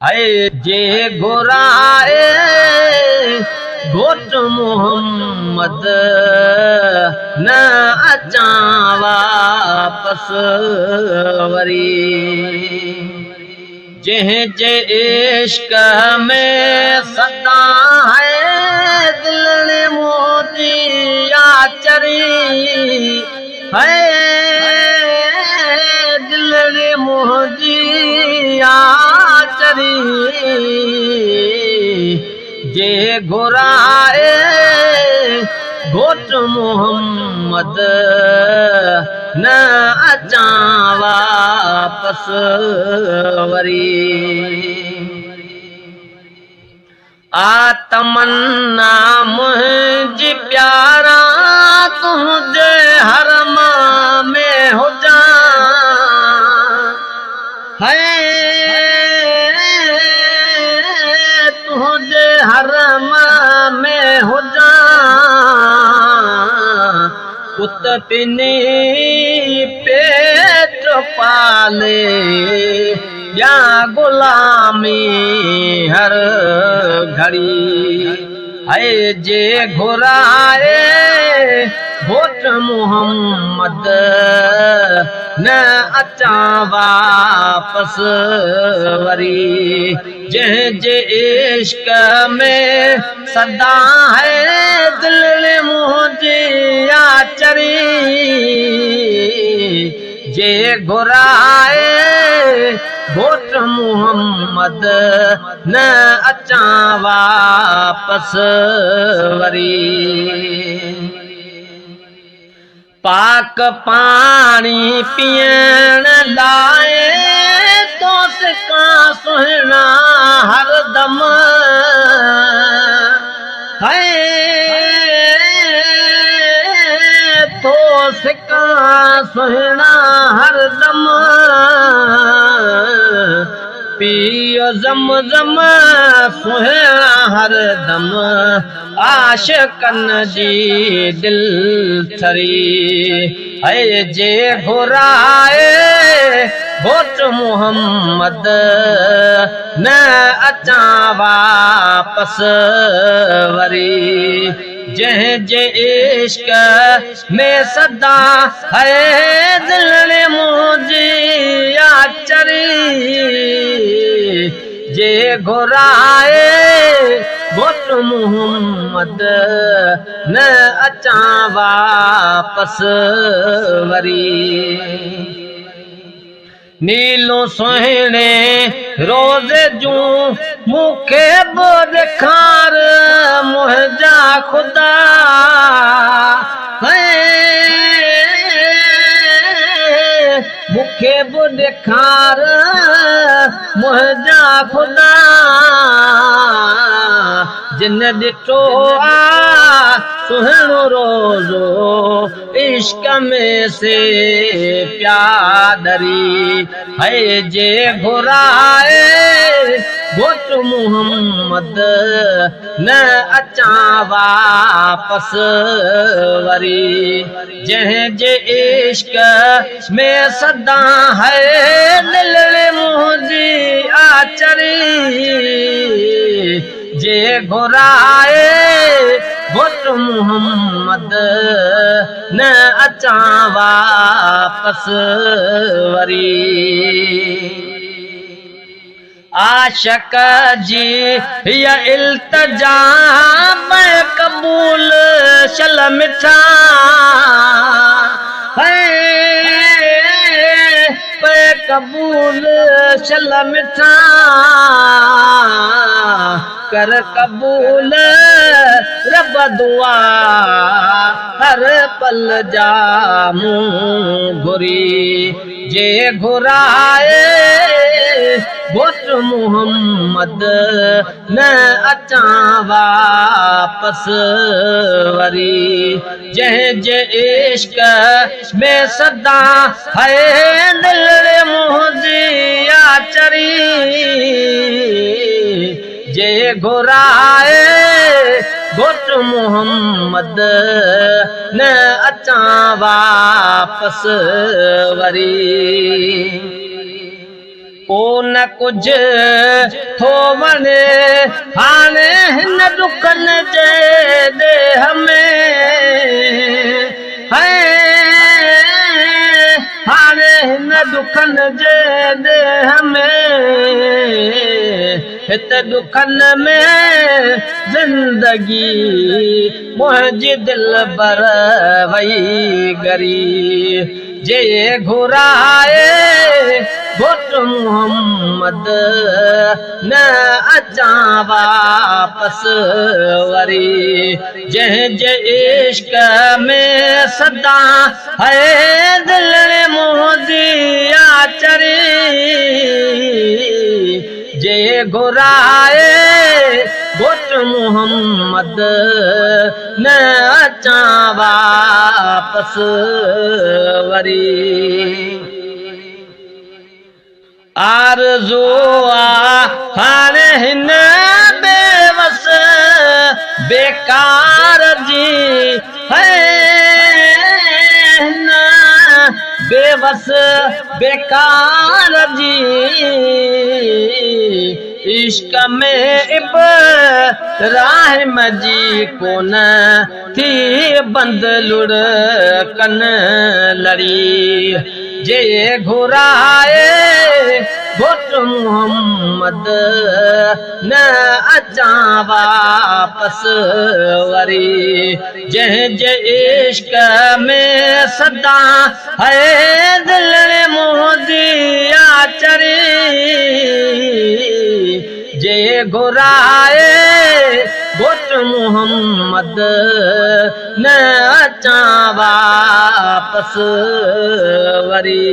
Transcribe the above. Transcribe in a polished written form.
ऐ जे घुराए घोट मोहम्मद न अचां वापस वरी। जंहिं जे इश्क में सदा है दिल ने मोदी आचरी है, दिल ने मोदी आचरी। जे घुराए घोट मोहम्मद न अचां वापस वरी। आ तमन्ना मुंहिंजी प्यारा तुंहिंजे हरम में हुजां है, तुंहिंजे हरम में हुजां। पुत पिनी पेट पाले या गुलामी हर घड़ी। है जे घुराए घोट मोहम्मद न अचां वापस वरी। जंहिं जे इश्क में सदा है दिल ने मुंहिंजी आचरी। जे घुराए घोट मोहम्मद न अचां वापस वरी। पाक पानी पीअण लाइ तो सिका सुहिणा हरदम है, तो सिका सुहिणा हरदम। पियो ज़मज़म सुहिणा हरदम आशिक़न जी दिल थरी। है जे घुराए घोट मोहम्मद न अचां वापस वरी। जंहिं जे इश्क में सदा है दिल ने मुंहिंजी आचरी। जे घुराए घोट मोहम्मद न अचां वापस वरी। नीलो सुहिणे रोज़े जूं मूंखे बि ॾेखार मुंहिंजा ख़ुदा है, मूंखे बि ॾेखार मुंहिंजा ख़ुदा। जिन ॾिठो आ सुहिणो रोज़ो इश्क में से प्यादरी। है जे घुराए घोट मोहम्मद न अचां वापस वरी। जंहिं जे इश्क में सदा है दिल ने मुंहिंजी आचरी। जे घुराए घोट मोहम्मद न अचां वापस वरी। आशिक़ जी हीअ इल्तिजा मैं क़बूल शल मिठा है, पे क़बूल शल मिठा कर क़बूल रब दुआ हर पल जा मूं घुरी। जे घुराए घोट मोहम्मद न अचां वापस वरी। जंहिं जे इश्क में सदा है दिल ने मुंहिंजी आचरी। जे घुराए घोट मोहम्मद न अचां वापस वरी। ओ न कुछ थो वणे हाणे हिन दुखन जे देह में है हाणे हिन दुखन जे देह में हित दुखन में जिंदगी मुंहिंजी दिल बर वई गरी जे घुराए घोट मोहम्मद न अचां वापस वरी जंहिंजे इश्क में सदा है दिल मोहदी आचरी जे घुराए घोट मोहम्मद न अचां वापस वरी आरज़ू हाणे हिन बेवस बेकार जी है बेवस बेकार जी इश्क में इब्राहिम जी कोन थी बंद लुड़ कन लड़ी जे घुराए घोट मोहम्मद न अचां वापस वरी जंहिंजे इश्क में सदा है दिल मोहदी आचरी जे घुराए घोट मोहम्मद न अचां वापस वरी